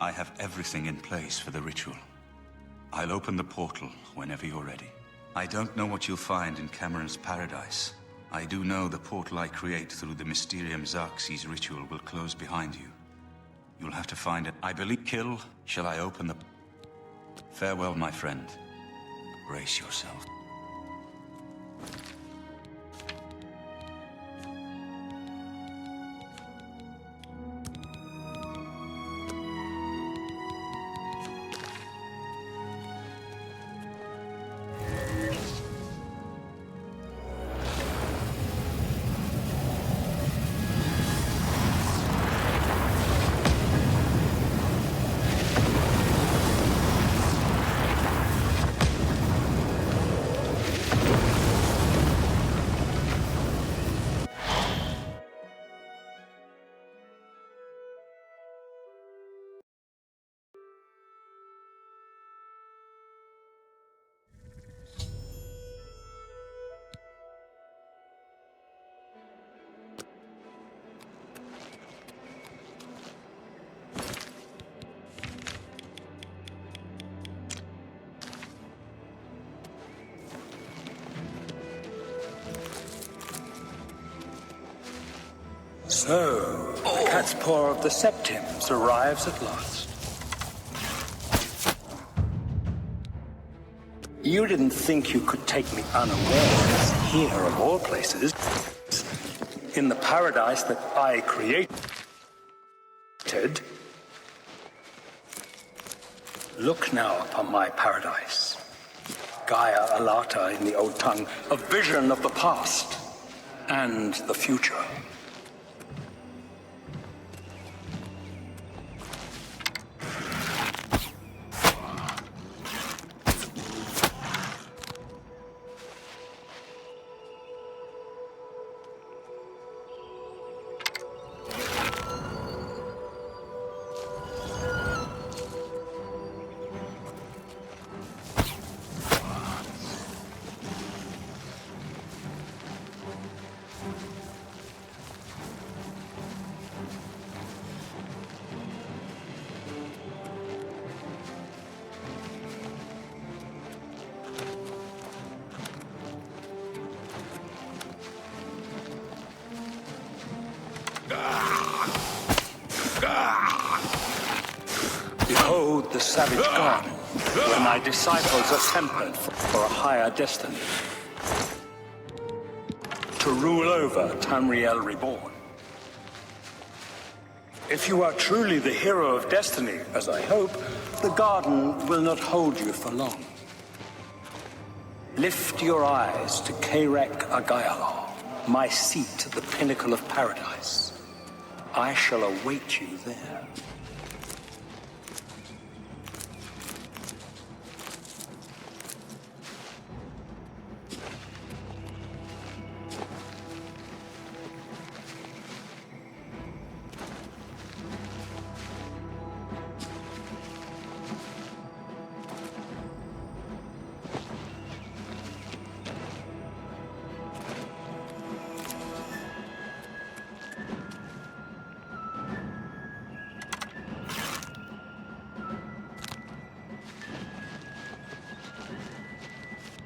I have everything in place for the ritual. I'll open the portal whenever you're ready. I don't know what you'll find in Cameron's paradise. I do know the portal I create through the Mysterium Xerxes ritual will close behind you. You'll have to find it. I believe. Kill. Shall I open the... Farewell, my friend. Brace yourself. So, the cat's paw of the Septims arrives at last. You didn't think you could take me unawares here, of all places, in the paradise that I created. Look now upon my paradise. Gaia Alata in the old tongue, a vision of the past and the future. Behold the savage garden, where my disciples are tempered for a higher destiny. To rule over Tamriel Reborn. If you are truly the hero of destiny, as I hope, the garden will not hold you for long. Lift your eyes to Querer Agaialor, my seat at the pinnacle of paradise. I shall await you there.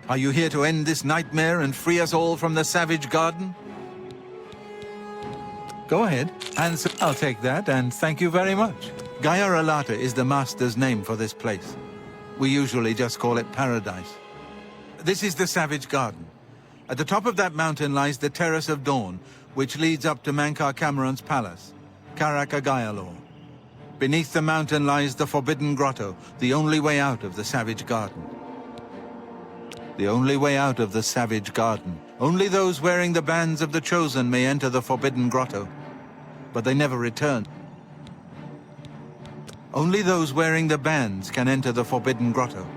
Are you here to end this nightmare and free us all from the savage garden? Go ahead. Answer. I'll take that, and thank you very much. Gaia Alata is the master's name for this place. We usually just call it paradise. This is the savage garden. At the top of that mountain lies the Terrace of Dawn, which leads up to Mankar Cameron's palace, Querer Agaialor. Beneath the mountain lies the Forbidden Grotto, the only way out of the savage garden. The only way out of the savage garden. Only those wearing the bands of the Chosen may enter the Forbidden Grotto, but they never return. Only those wearing the bands can enter the Forbidden Grotto.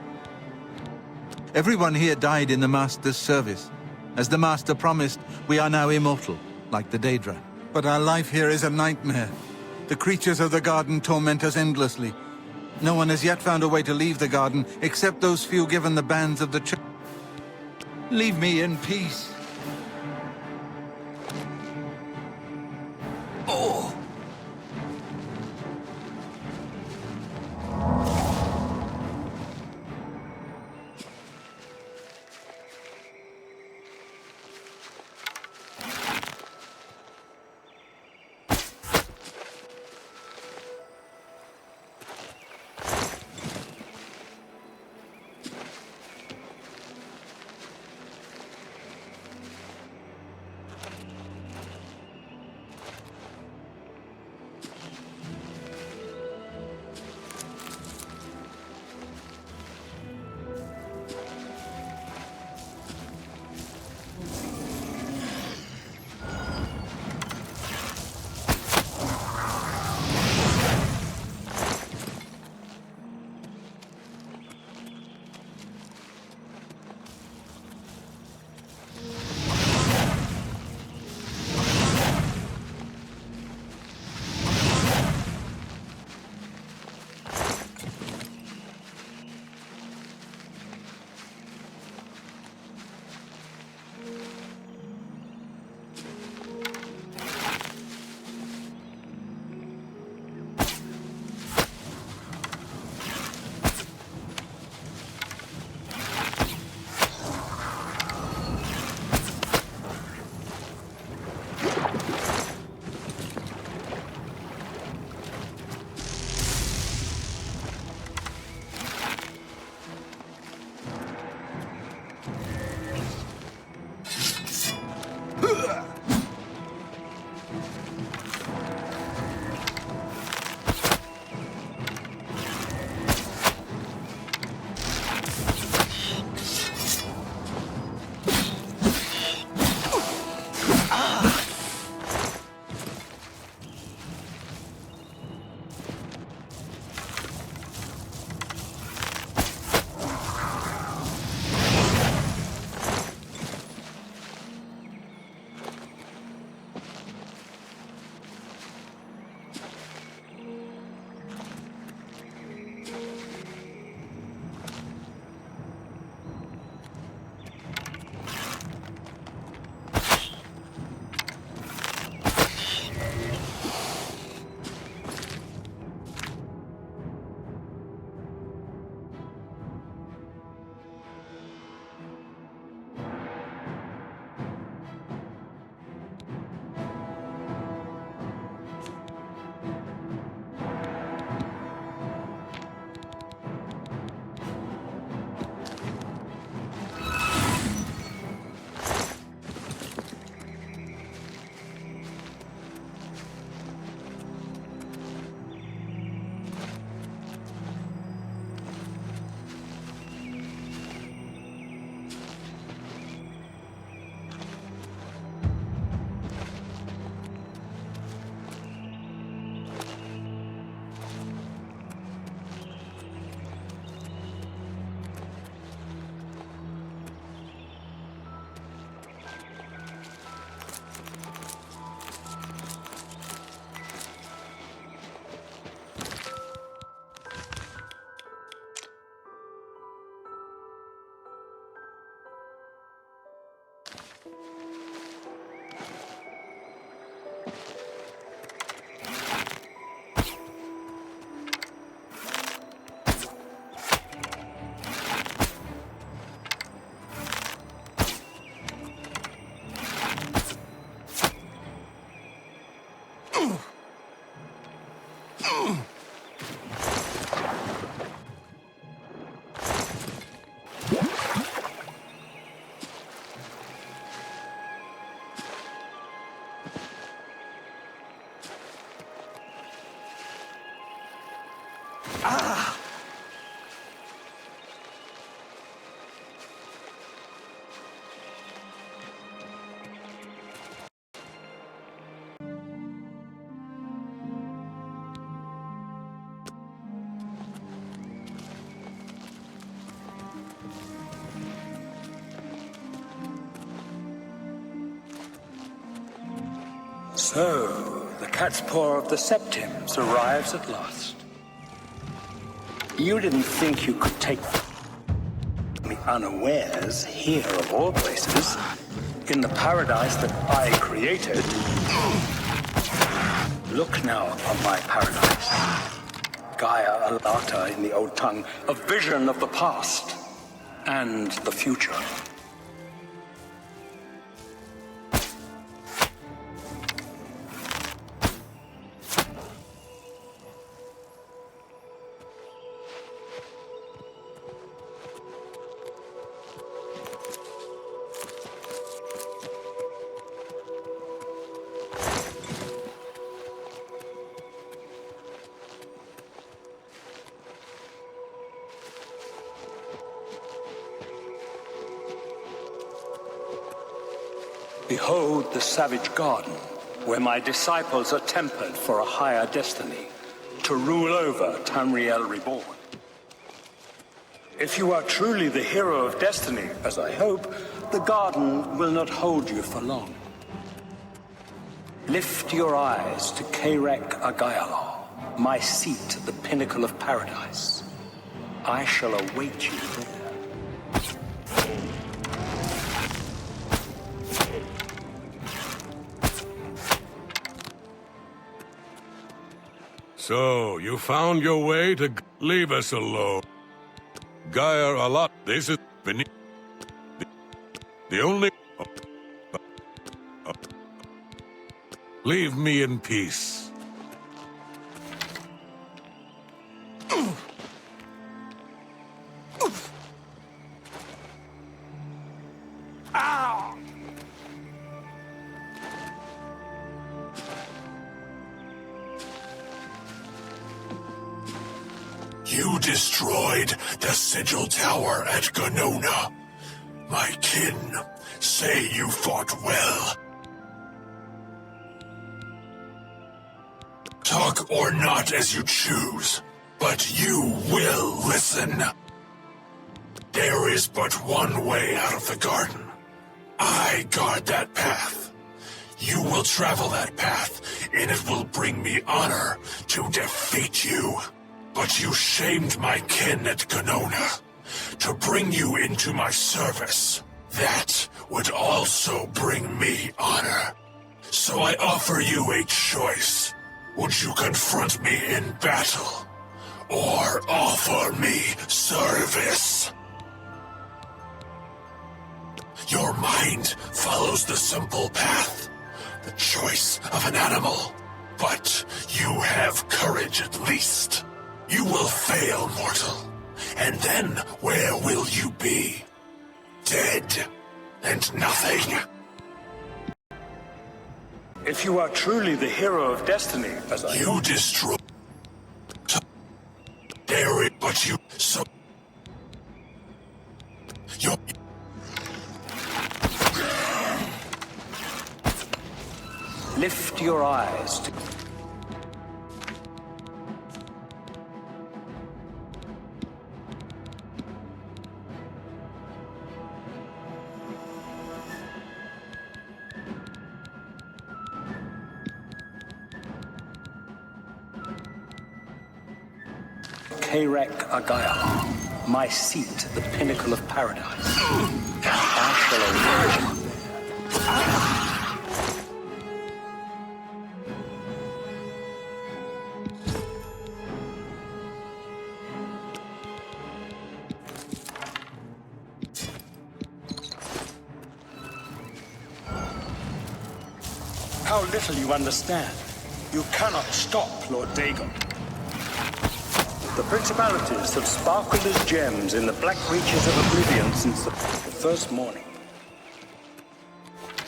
Everyone here died in the Master's service. As the Master promised, we are now immortal, like the Daedra. But our life here is a nightmare. The creatures of the garden torment us endlessly. No one has yet found a way to leave the garden, except those few given the bands of the Chosen. Leave me in peace. So, the cat's paw of the Septims arrives at last. You didn't think you could take me unawares here of all places, in the paradise that I created. Look now upon my paradise. Gaia Alata in the old tongue, a vision of the past and the future. Behold the savage garden, where my disciples are tempered for a higher destiny, to rule over Tamriel Reborn. If you are truly the hero of destiny, as I hope, the garden will not hold you for long. Lift your eyes to Querer, my seat at the pinnacle of paradise. I shall await you there. So, you found your way to leave us alone. Gaia a lot. This is beneath the only... Leave me in peace. You destroyed the Sigil Tower at Gonona. My kin say you fought well. Talk or not as you choose, but you will listen. There is but one way out of the garden. I guard that path. You will travel that path, and it will bring me honor to defeat you. But you shamed my kin at Gonona. To bring you into my service, that would also bring me honor. So I offer you a choice. Would you confront me in battle, or offer me service? Your mind follows the simple path, the choice of an animal. But you have courage at least. You will fail, mortal. And then where will you be? Dead and nothing. If you are truly the hero of destiny, as I You destroy... There it, but you... So... You... Lift your eyes to... Querer, my seat at the pinnacle of paradise. I shall await you there. How little you understand. You cannot stop Lord Dagon. The principalities have sparkled as gems in the black reaches of Oblivion since the first morning.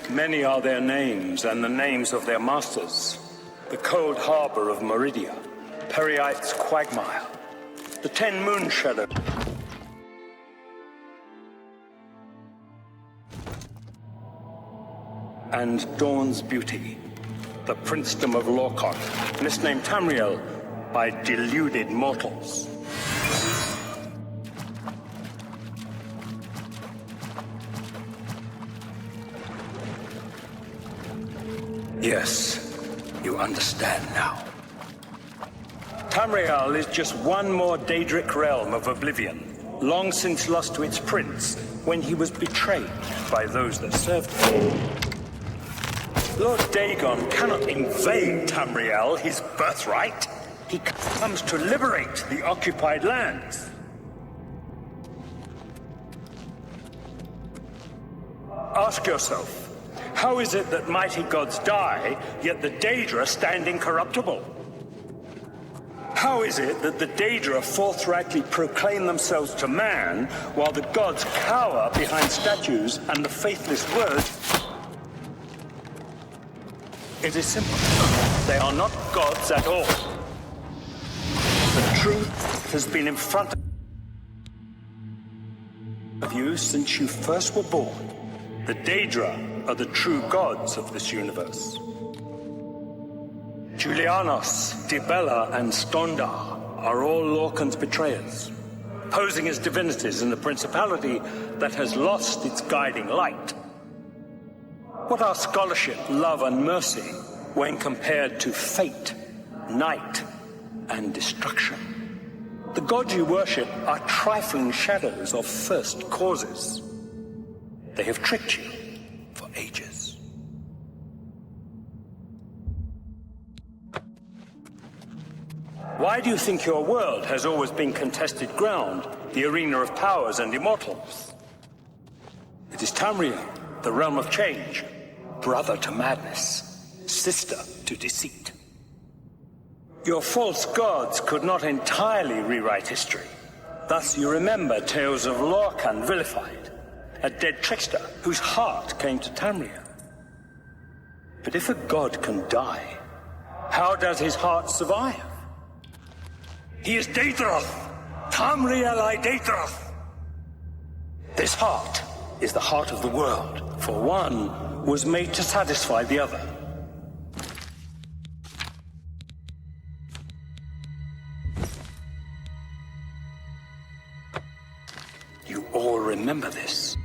Many are their names and the names of their masters. The cold harbor of Meridia, Periite's quagmire, the 10 moon shadows. And Dawn's beauty, the princedom of Lorkhon, misnamed Tamriel by deluded mortals. Yes, you understand now. Tamriel is just one more Daedric realm of Oblivion, long since lost to its prince when he was betrayed by those that served him. Lord Dagon cannot invade Tamriel, his birthright. He comes to liberate the occupied lands. Ask yourself, how is it that mighty gods die, yet the Daedra stand incorruptible? How is it that the Daedra forthrightly proclaim themselves to man, while the gods cower behind statues and the faithless words? It is simple. They are not gods at all. The truth has been in front of you since you first were born. The Daedra are the true gods of this universe. Julianos, Dibella, and Stondar are all Lorkhan's betrayers, posing as divinities in a principality that has lost its guiding light. What are scholarship, love, and mercy when compared to fate, night, and destruction? The gods you worship are trifling shadows of first causes. They have tricked you for ages. Why do you think your world has always been contested ground, the arena of powers and immortals? It is Tamriel, the realm of change, brother to madness, sister to deceit. Your false gods could not entirely rewrite history. Thus you remember tales of Lorkhan vilified, a dead trickster whose heart came to Tamriel. But if a god can die, how does his heart survive? He is Daedroth, Tamriel I Daedroth. This heart is the heart of the world, for one was made to satisfy the other. You all remember this.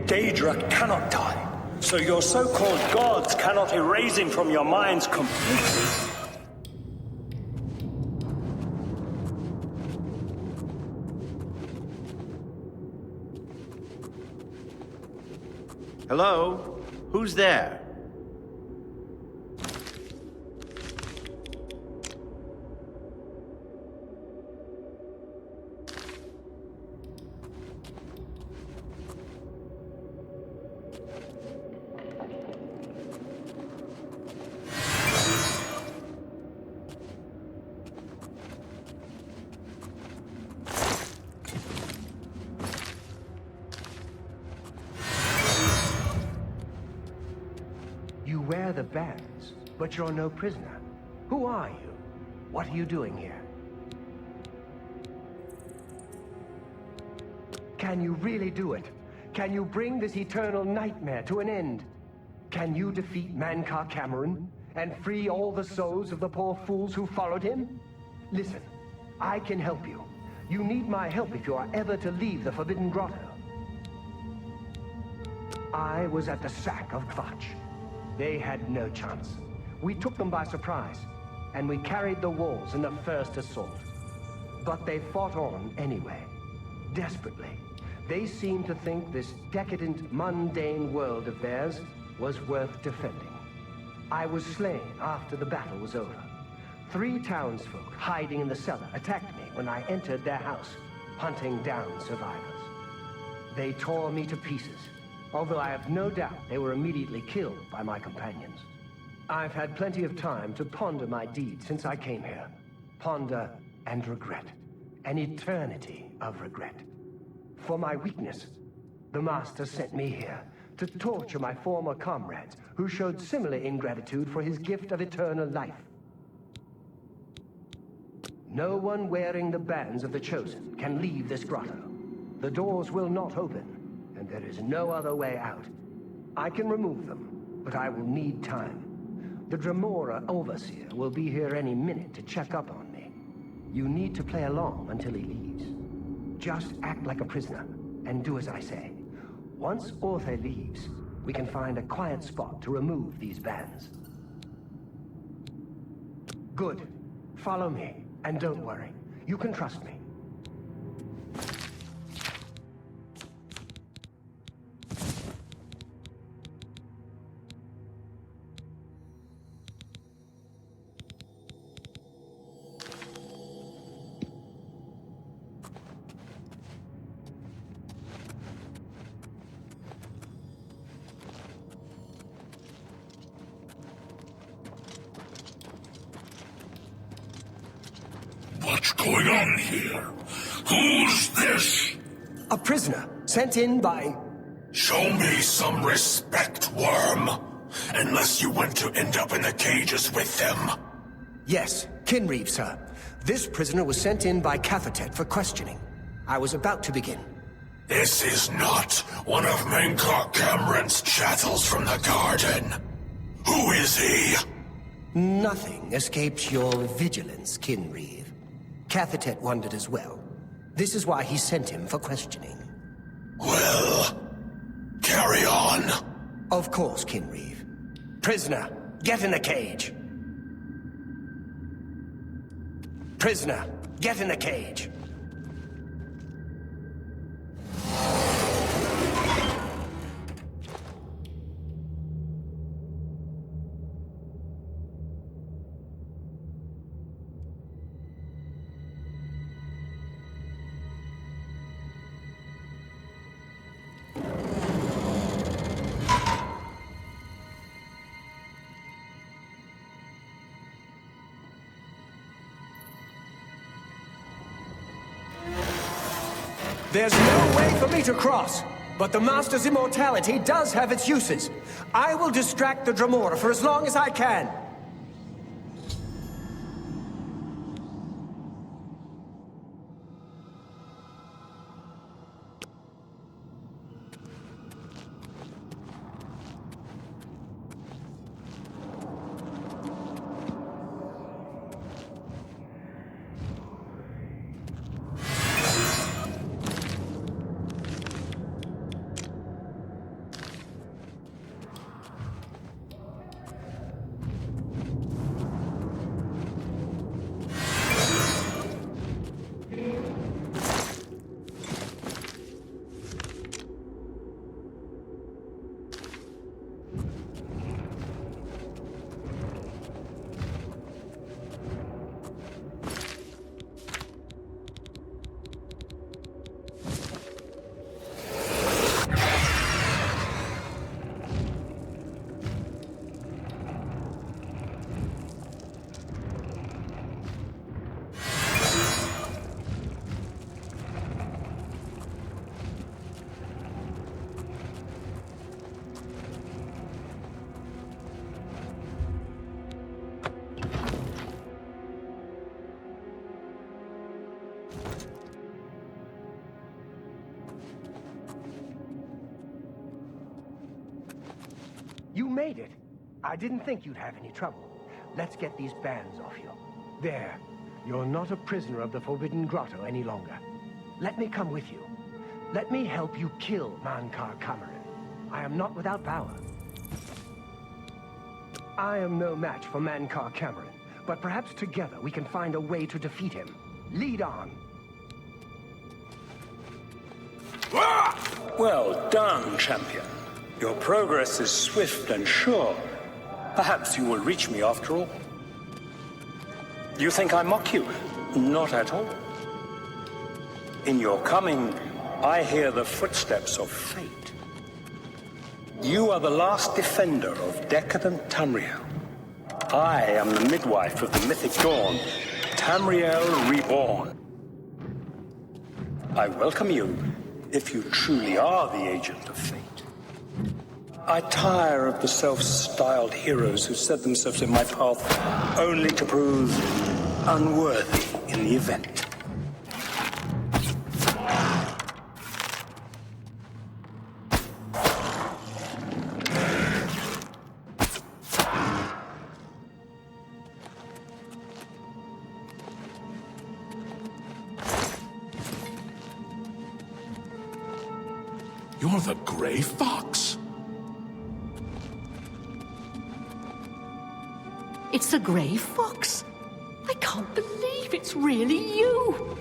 Daedra cannot die, so your so-called gods cannot erase him from your minds completely. Hello? Who's there? You wear the bands, but you're no prisoner. Who are you? What are you doing here? Can you really do it? Can you bring this eternal nightmare to an end? Can you defeat Mankar Cameron and free all the souls of the poor fools who followed him? Listen, I can help you. You need my help if you are ever to leave the Forbidden Grotto. I was at the sack of Kvatch. They had no chance. We took them by surprise, and we carried the walls in the first assault. But they fought on anyway, desperately. They seemed to think this decadent, mundane world of theirs was worth defending. I was slain after the battle was over. 3 townsfolk hiding in the cellar attacked me when I entered their house, hunting down survivors. They tore me to pieces, although I have no doubt they were immediately killed by my companions. I've had plenty of time to ponder my deeds since I came here. Ponder and regret. An eternity of regret. For my weakness, the Master sent me here to torture my former comrades who showed similar ingratitude for his gift of eternal life. No one wearing the bands of the Chosen can leave this grotto. The doors will not open, and there is no other way out. I can remove them, but I will need time. The Dremora Overseer will be here any minute to check up on me. You need to play along until he leaves. Just act like a prisoner, and do as I say. Once Orthe leaves, we can find a quiet spot to remove these bands. Good. Follow me, and don't worry. You can trust me. What's going on here? Who's this? A prisoner, sent in by... Show me some respect, worm. Unless you want to end up in the cages with them. Yes, Kinreeve, sir. This prisoner was sent in by Cathertet for questioning. I was about to begin. This is not one of Mankar Cameron's chattels from the garden. Who is he? Nothing escapes your vigilance, Kinreeve. Cathertet wondered as well. This is why he sent him for questioning. Well, carry on. Of course, Kinreeve. Prisoner, get in the cage. Prisoner, get in the cage. There's no way for me to cross, but the Master's immortality does have its uses. I will distract the Dremora for as long as I can. You made it. I didn't think you'd have any trouble. Let's get these bands off you. There. You're not a prisoner of the Forbidden Grotto any longer. Let me come with you. Let me help you kill Mankar Cameron. I am not without power. I am no match for Mankar Cameron, but perhaps together we can find a way to defeat him. Lead on. Well done, champion. Your progress is swift and sure. Perhaps you will reach me after all. You think I mock you? Not at all. In your coming, I hear the footsteps of fate. You are the last defender of decadent Tamriel. I am the midwife of the mythic dawn, Tamriel reborn. I welcome you, if you truly are the agent of fate. I tire of the self-styled heroes who set themselves in my path only to prove unworthy in the event. You're the Grey Fox. It's the Grey Fox. I can't believe it's really you.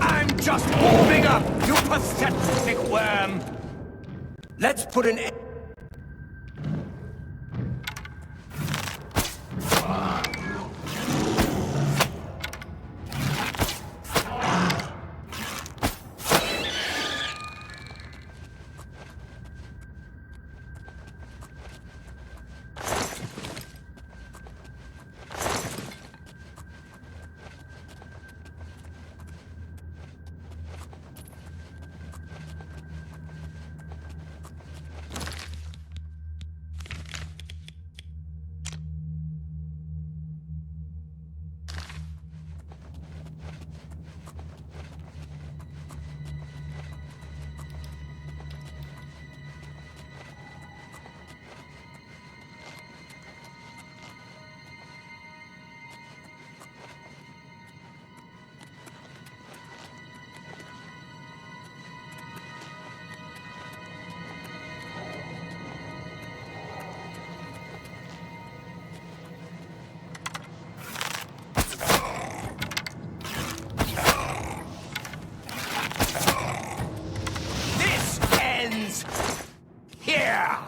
I'm just warming up, you pathetic worm! Let's put an end... Here!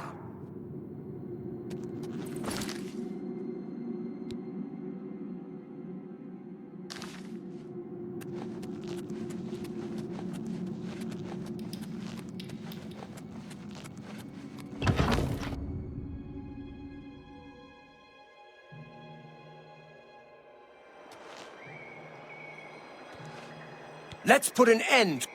Let's put an end.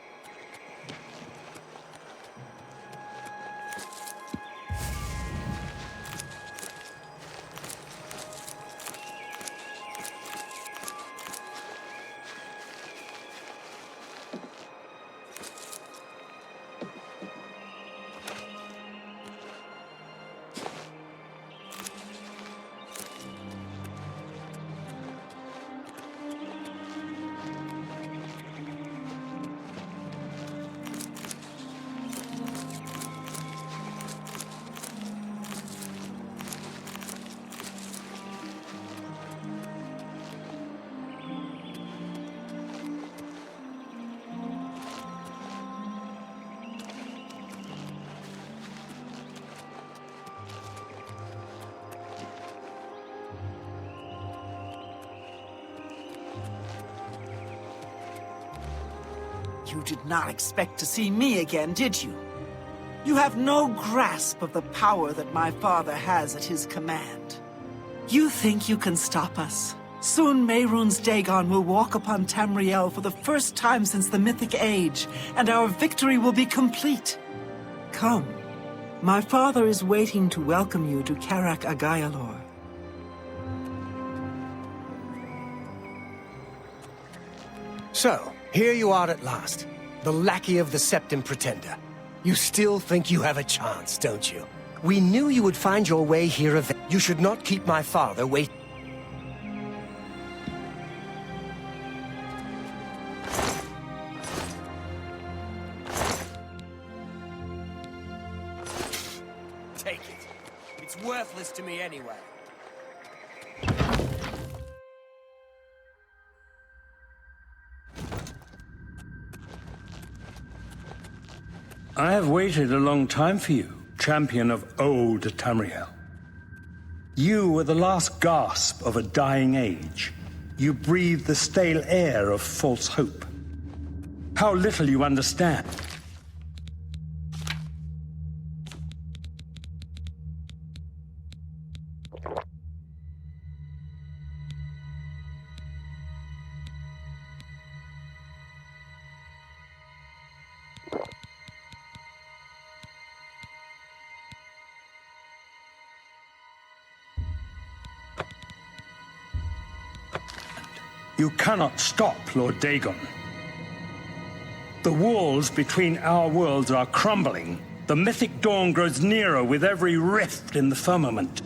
You did not expect to see me again, did you? You have no grasp of the power that my father has at his command. You think you can stop us? Soon Mehrunes Dagon will walk upon Tamriel for the first time since the Mythic Age, and our victory will be complete. Come. My father is waiting to welcome you to Karak Agayalor. So, here you are at last. The lackey of the Septim Pretender. You still think you have a chance, don't you? We knew you would find your way here eventually. You should not keep my father waiting. Take it. It's worthless to me anyway. I have waited a long time for you, champion of old Tamriel. You were the last gasp of a dying age. You breathed the stale air of false hope. How little you understand. You cannot stop Lord Dagon. The walls between our worlds are crumbling. The mythic dawn grows nearer with every rift in the firmament.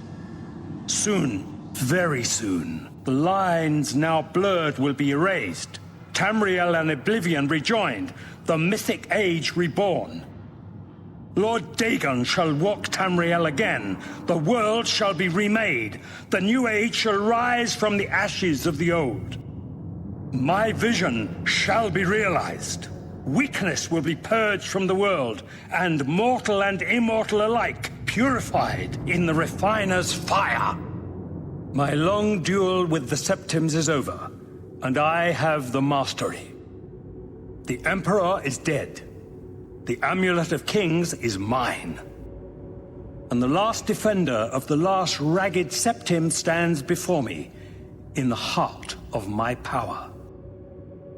Soon, very soon, the lines now blurred will be erased. Tamriel and Oblivion rejoined, the mythic age reborn. Lord Dagon shall walk Tamriel again. The world shall be remade. The new age shall rise from the ashes of the old. My vision shall be realized. Weakness will be purged from the world, and mortal and immortal alike purified in the refiner's fire. My long duel with the Septims is over, and I have the mastery. The Emperor is dead. The Amulet of Kings is mine. And the last defender of the last ragged Septim stands before me, in the heart of my power.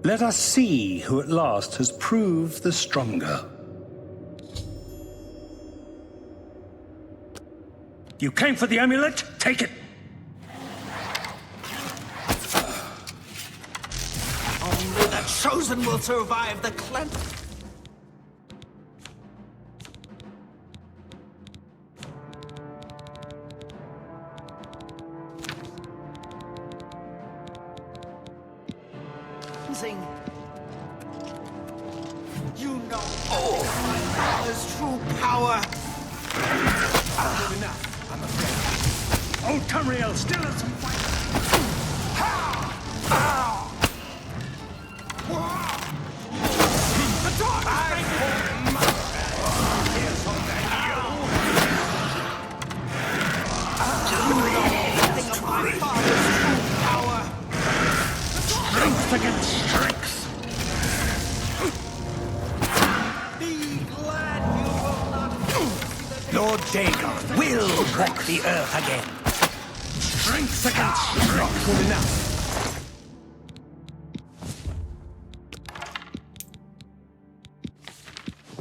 Let us see who at last has proved the stronger. You came for the amulet? Take it! Only the chosen will survive the cleanse. You know my father's true power. Good enough, I'm afraid. Oh, Tamriel, still has some fight. The dog! Here's on that Nothing of my father's true power. Strength against strength. Lord Dagon will walk the earth again. Strength against strength. Good enough.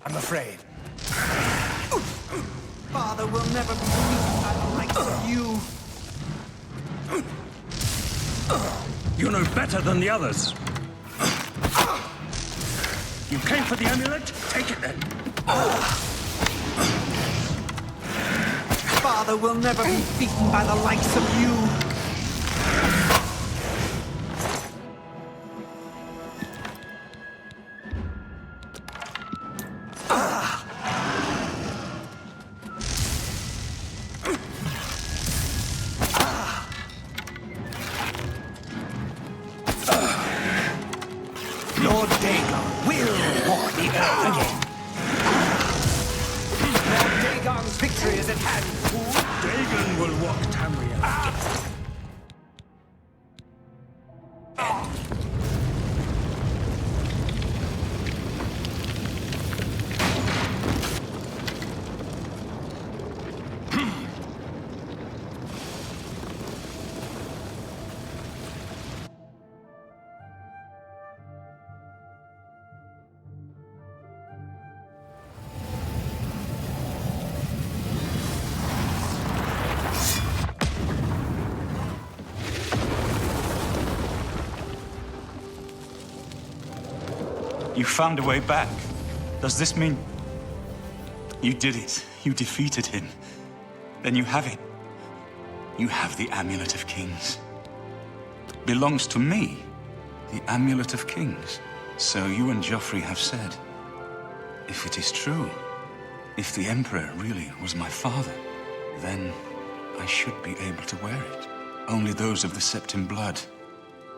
I'm afraid. Father will never be beaten by the likes of you. You know better than the others. You came for the amulet? Take it then. Father will never be beaten by the likes of you. Lord Dagon will walk the earth again. Lord Dagon's victory is at hand. Dagon will walk Tamriel. You found a way back. Does this mean... You did it. You defeated him. Then you have it. You have the Amulet of Kings. Belongs to me, the Amulet of Kings. So you and Joffrey have said. If it is true, if the Emperor really was my father, then I should be able to wear it. Only those of the Septim blood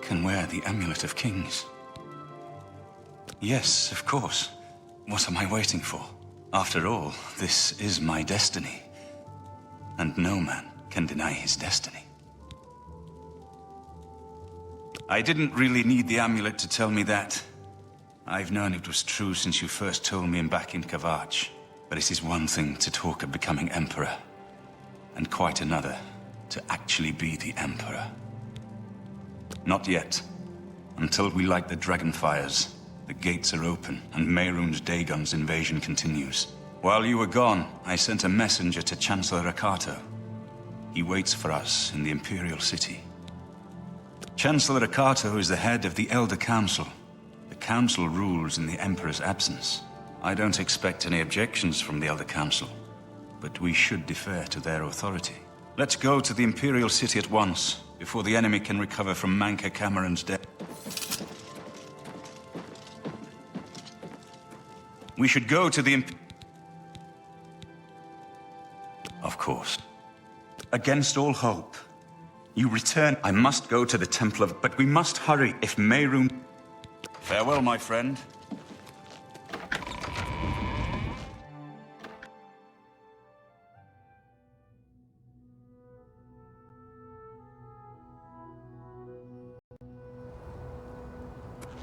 can wear the Amulet of Kings. Yes, of course. What am I waiting for? After all, this is my destiny. And no man can deny his destiny. I didn't really need the amulet to tell me that. I've known it was true since you first told me back in Kavach. But it is one thing to talk of becoming Emperor, and quite another to actually be the Emperor. Not yet. Until we light the Dragonfires, the gates are open, and Mehrunes Dagon's invasion continues. While you were gone, I sent a messenger to Chancellor Akato. He waits for us in the Imperial City. Chancellor Akato is the head of the Elder Council. The Council rules in the Emperor's absence. I don't expect any objections from the Elder Council, but we should defer to their authority. Let's go to the Imperial City at once, before the enemy can recover from Manca Cameron's death. We should go to the Of course. Against all hope. You return. I must go to the Temple of... But we must hurry if Mehrunes... Farewell, my friend.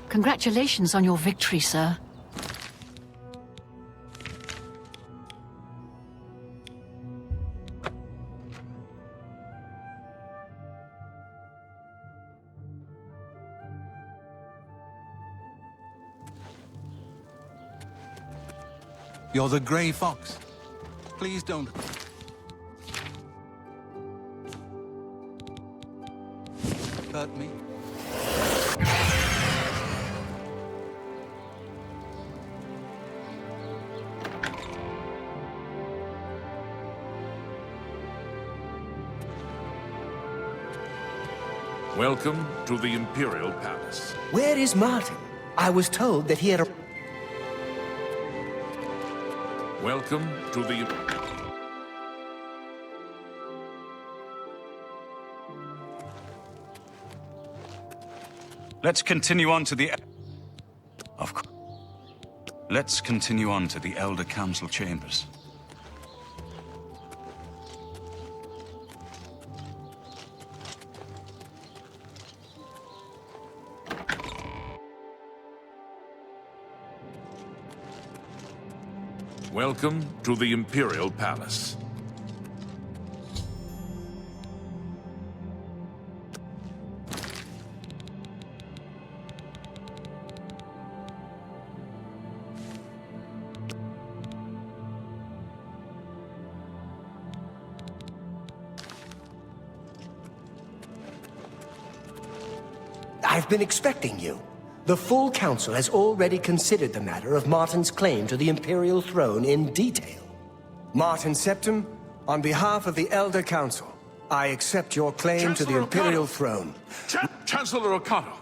Congratulations on your victory, sir. You're the Grey Fox. Please don't... hurt me. Welcome to the Imperial Palace. Where is Martin? I was told that he had a... Welcome to the... Let's continue on to the... Of course. Let's continue on to the Elder Council chambers. Welcome to the Imperial Palace. I've been expecting you. The full council has already considered the matter of Martin's claim to the Imperial throne in detail. Martin Septim, on behalf of the Elder Council, I accept your claim to the Imperial throne. Chancellor Akato,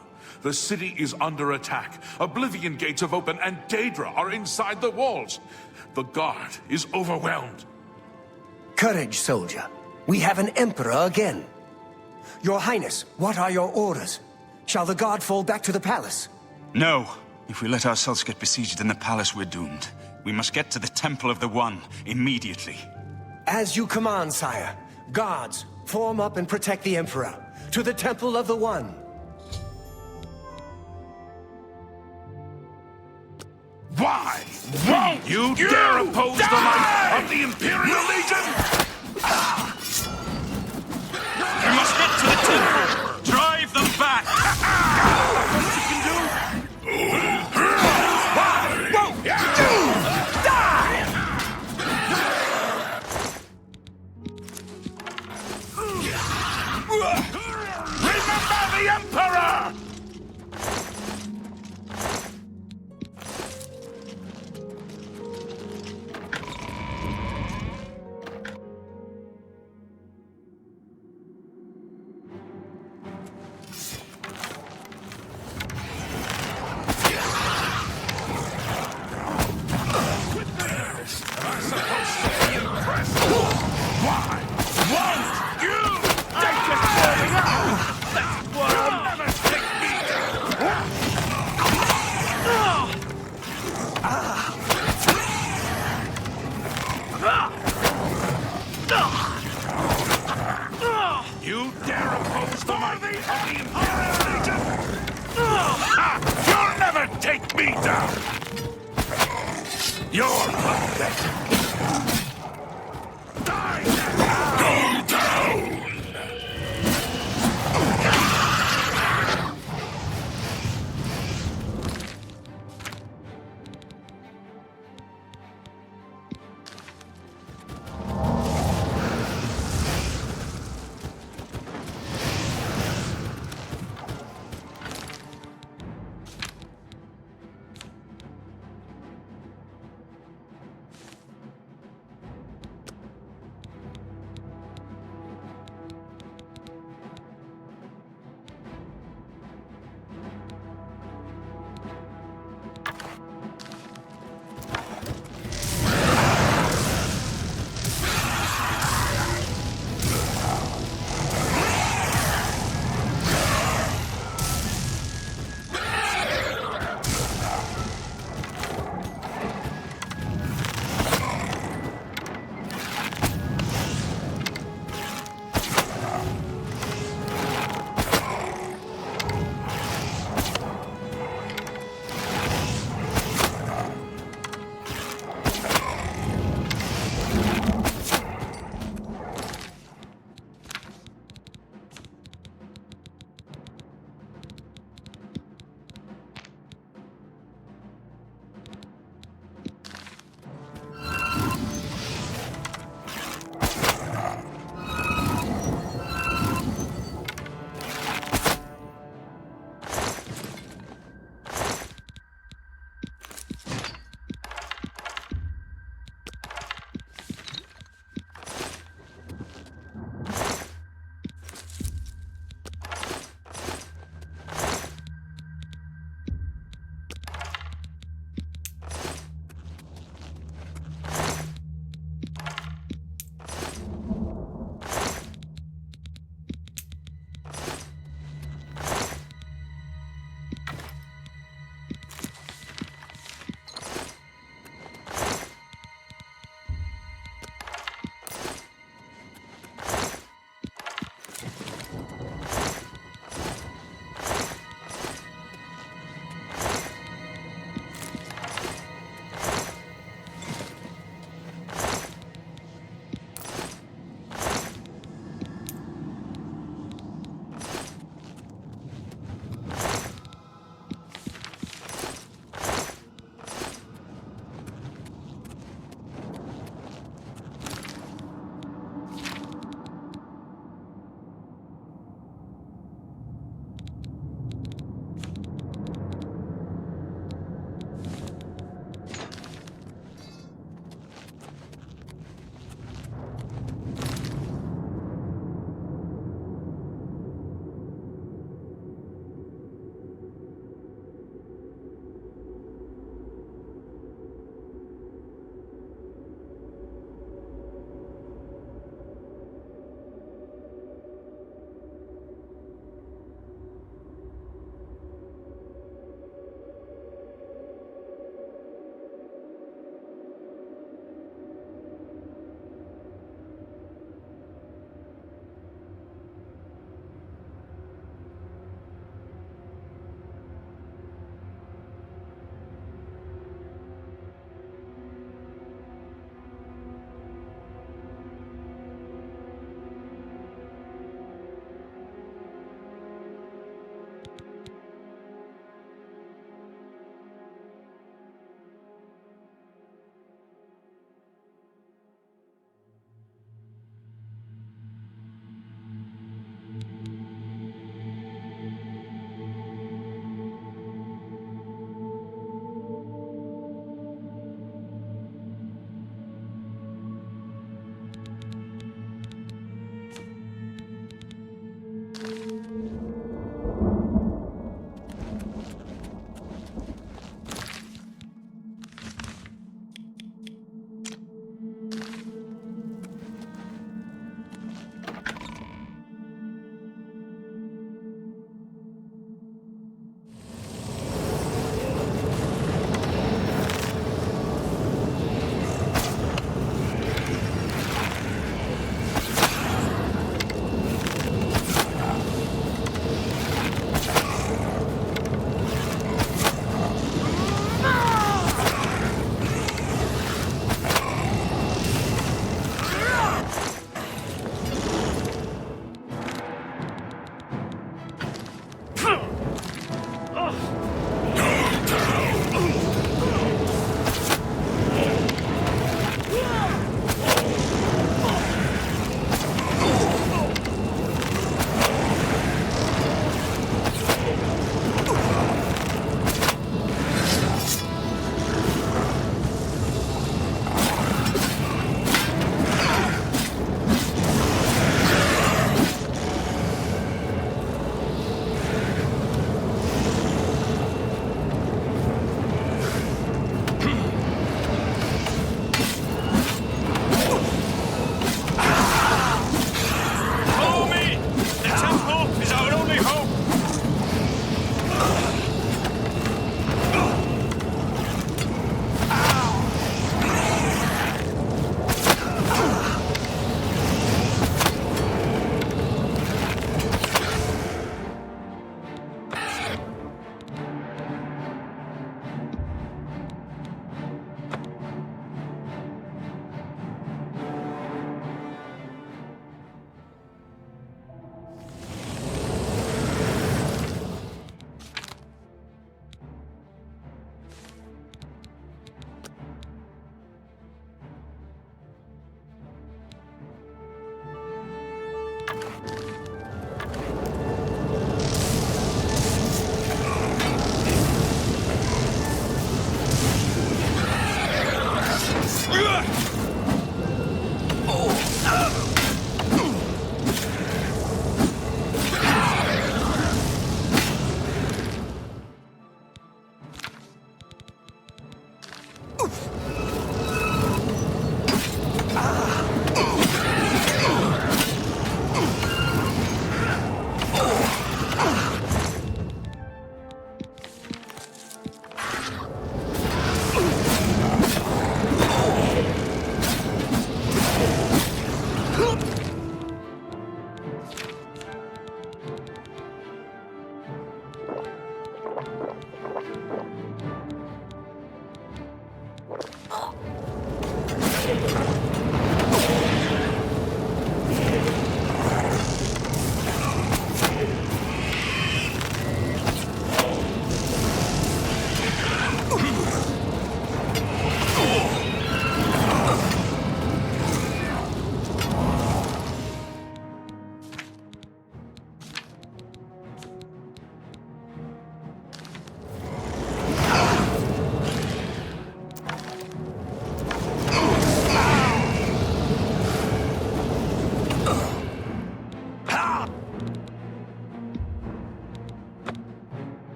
the city is under attack. Oblivion gates have opened and Daedra are inside the walls. The guard is overwhelmed. Courage, soldier. We have an Emperor again. Your Highness, what are your orders? Shall the guard fall back to the palace? No. If we let ourselves get besieged in the palace, we're doomed. We must get to the Temple of the One, immediately. As you command, sire. Guards, form up and protect the Emperor. To the Temple of the One. Why won't you dare oppose the might of the Imperial Legion? We must get to the temple! Drive them back! What you can do? Remember the Emperor! Witness the might of the Imperial Legion! You'll never take me down! You're pathetic! Die now! Go down!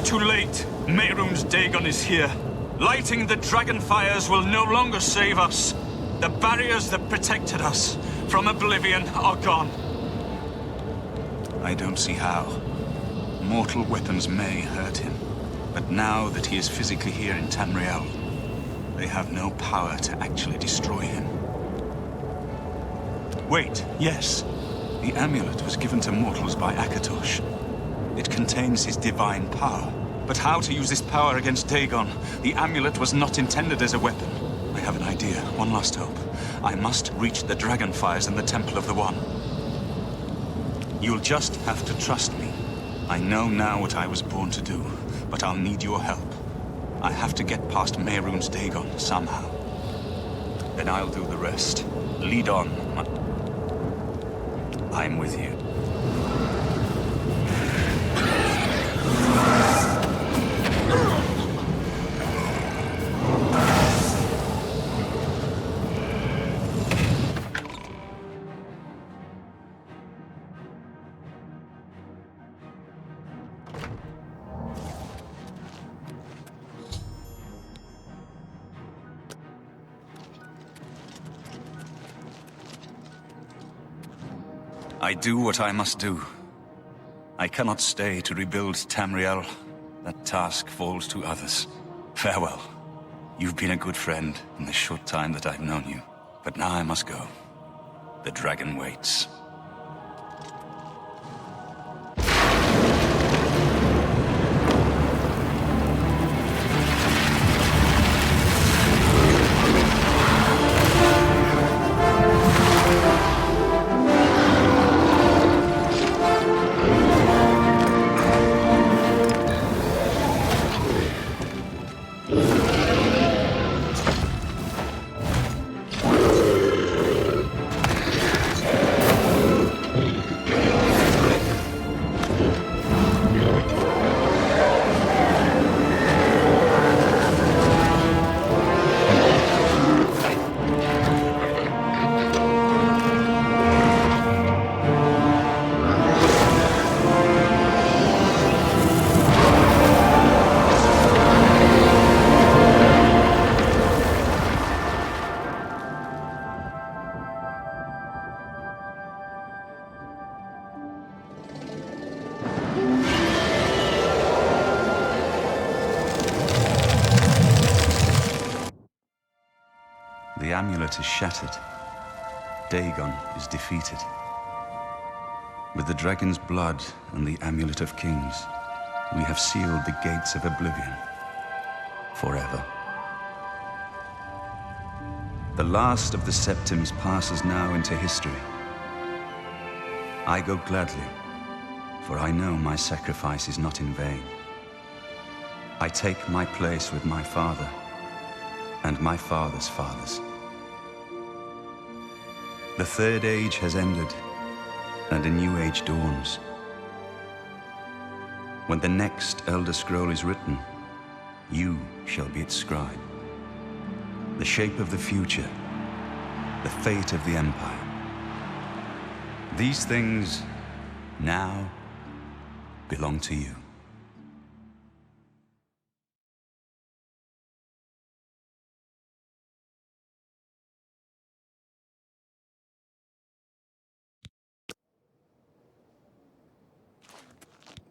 Too late. Mehrunes Dagon is here. Lighting the dragon fires will no longer save us. The barriers that protected us from Oblivion are gone. I don't see how. Mortal weapons may hurt him, but now that he is physically here in Tamriel, they have no power to actually destroy him. Wait, yes. The amulet was given to mortals by Akatosh. It contains his divine power. But how to use this power against Dagon? The amulet was not intended as a weapon. I have an idea, one last hope. I must reach the dragonfires in the Temple of the One. You'll just have to trust me. I know now what I was born to do, but I'll need your help. I have to get past Mehrunes Dagon somehow. Then I'll do the rest. Lead on. I'm with you. I do what I must do. I cannot stay to rebuild Tamriel. That task falls to others. Farewell. You've been a good friend in the short time that I've known you. But now I must go. The dragon waits. The amulet is shattered. Dagon is defeated. With the dragon's blood and the amulet of kings, we have sealed the gates of Oblivion forever. The last of the Septims passes now into history. I go gladly, for I know my sacrifice is not in vain. I take my place with my father and my father's fathers. The Third Age has ended, and a new age dawns. When the next Elder Scroll is written, you shall be its scribe. The shape of the future, the fate of the Empire. These things now belong to you.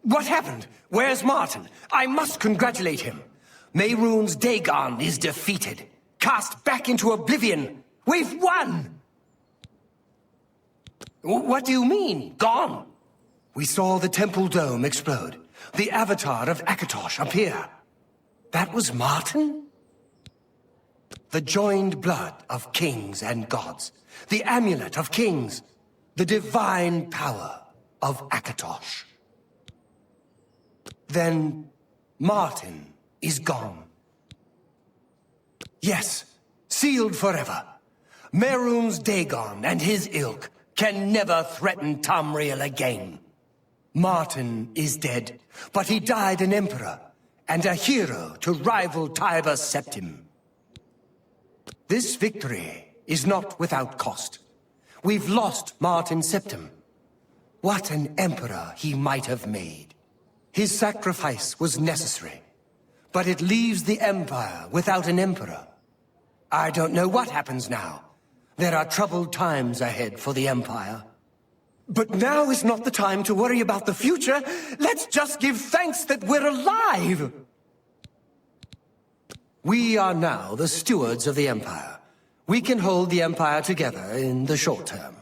What happened? Where's Martin? I must congratulate him. Mehrunes Dagon is defeated. Cast back into Oblivion. We've won! What do you mean, gone? We saw the temple dome explode. The avatar of Akatosh appear. That was Martin? The joined blood of kings and gods. The amulet of kings. The divine power of Akatosh. Then Martin is gone. Yes, sealed forever. Mehrunes Dagon and his ilk can never threaten Tamriel again. Martin is dead, but he died an emperor and a hero to rival Tiber Septim. This victory is not without cost. We've lost Martin Septim. What an emperor he might have made. His sacrifice was necessary, but it leaves the Empire without an emperor. I don't know what happens now. There are troubled times ahead for the Empire. But now is not the time to worry about the future. Let's just give thanks that we're alive! We are now the stewards of the Empire. We can hold the Empire together in the short term.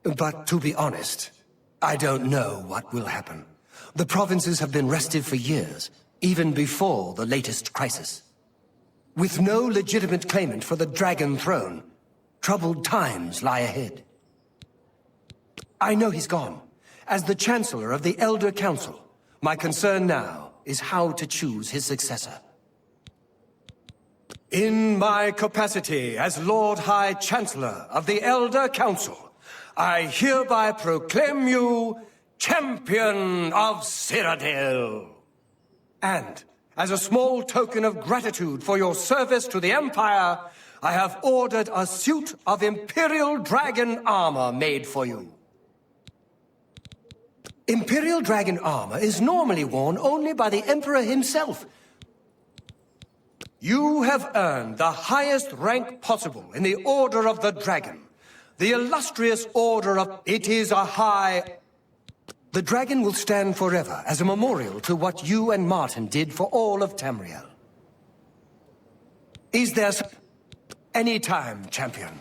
But to be honest, I don't know what will happen. The provinces have been restive for years, even before the latest crisis. With no legitimate claimant for the Dragon Throne, troubled times lie ahead. I know he's gone. As the Chancellor of the Elder Council, my concern now is how to choose his successor. In my capacity as Lord High Chancellor of the Elder Council, I hereby proclaim you Champion of Cyrodiil. And, as a small token of gratitude for your service to the Empire, I have ordered a suit of Imperial Dragon armor made for you. Imperial Dragon armor is normally worn only by the Emperor himself. You have earned the highest rank possible in the Order of the Dragon. The illustrious Order of... It is a high... The dragon will stand forever as a memorial to what you and Martin did for all of Tamriel. Is there... Any time, champion.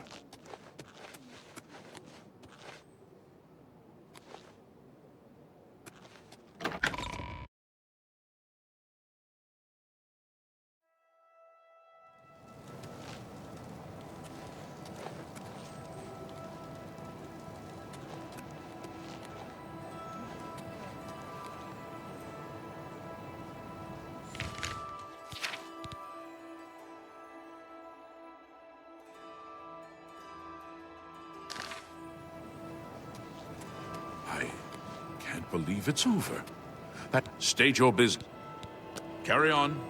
Can't believe it's over. State your business. Carry on.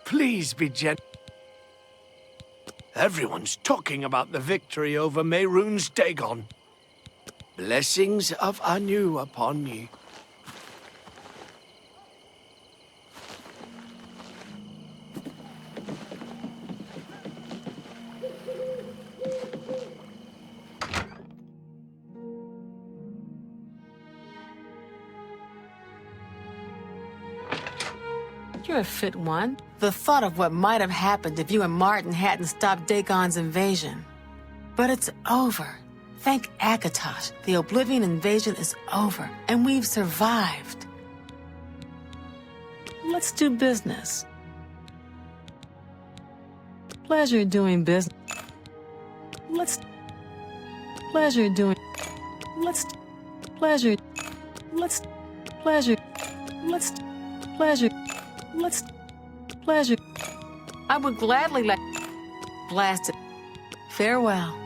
Please be gentle. Everyone's talking about the victory over Mehrunes Dagon. Blessings of Anu upon you. You're a fit one. The thought of what might have happened if you and Martin hadn't stopped Dagon's invasion. But it's over. Thank Akatosh, the Oblivion invasion is over, and we've survived. Let's do business. Pleasure doing business. Pleasure. I would gladly blast it. Farewell.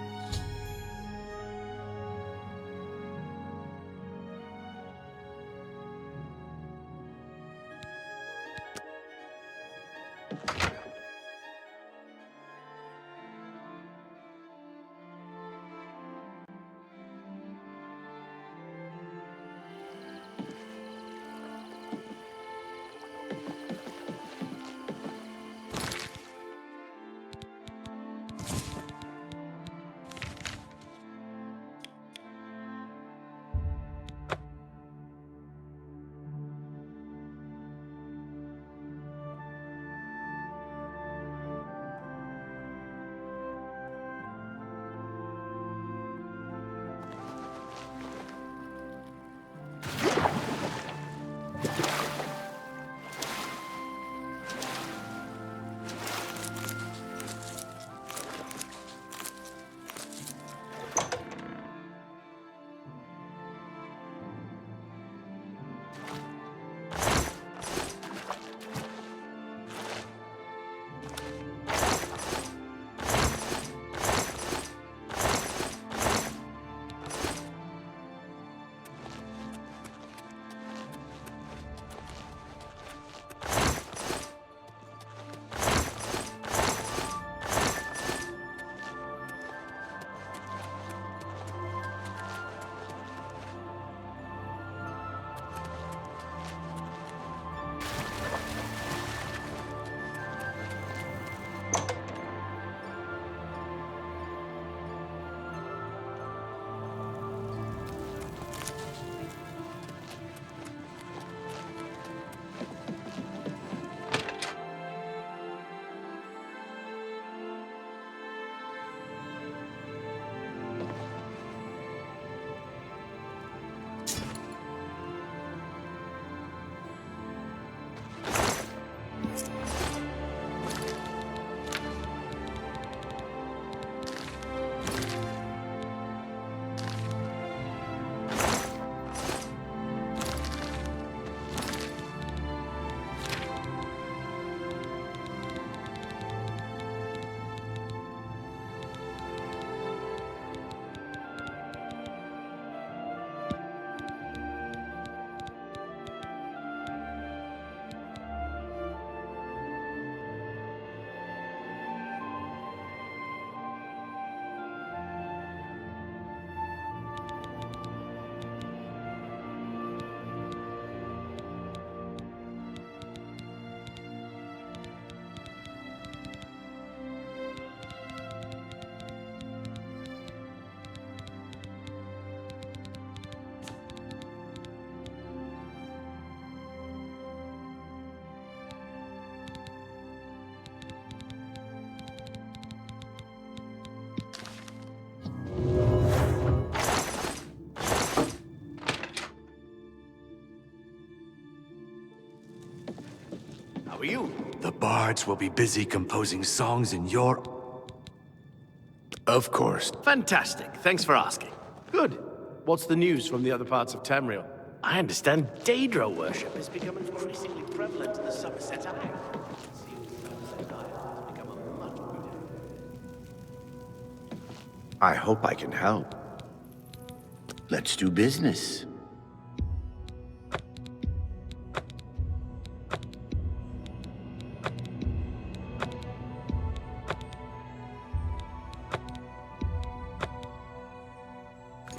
are you? The bards will be busy composing songs in your... Of course. Fantastic. Thanks for asking. Good. What's the news from the other parts of Tamriel? I understand Daedra worship has become increasingly prevalent in the Somerset Isle. I hope I can help. Let's do business.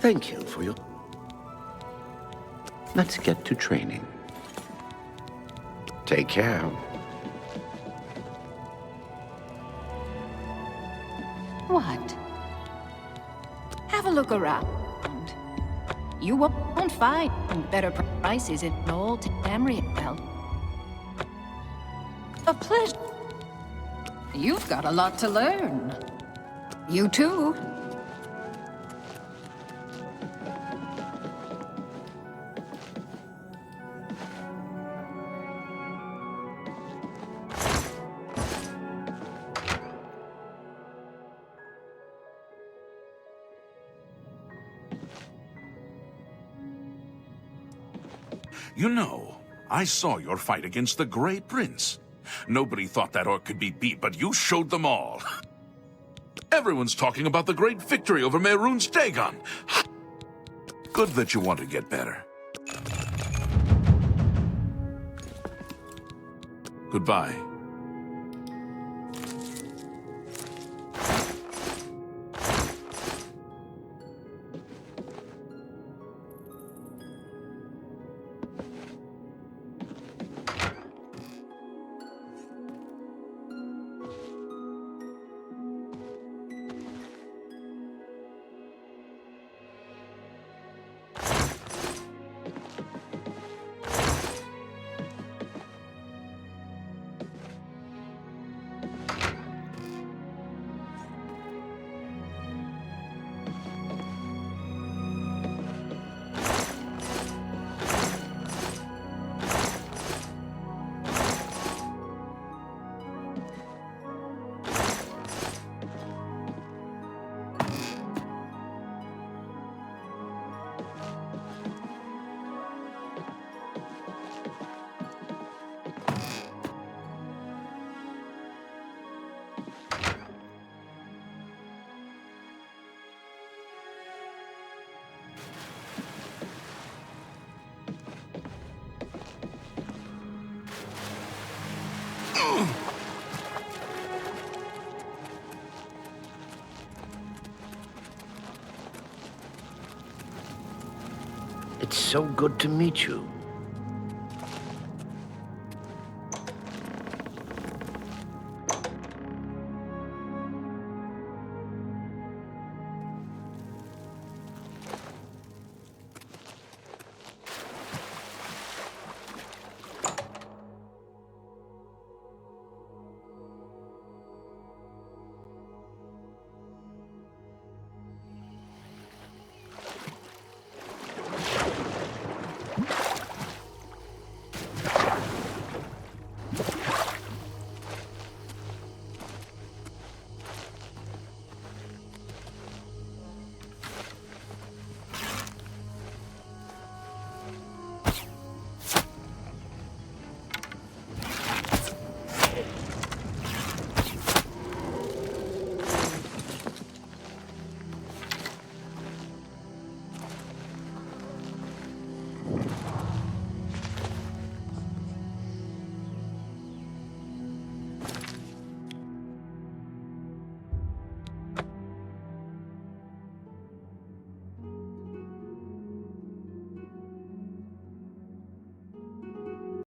Thank you for your... Let's get to training. Take care. What? Have a look around. You won't find better prices in old Tamriel. A pleasure. You've got a lot to learn. You too. You know, I saw your fight against the Grey Prince. Nobody thought that orc could be beat, but you showed them all. Everyone's talking about the great victory over Mehrunes Dagon. Good that you want to get better. Goodbye. It's so good to meet you.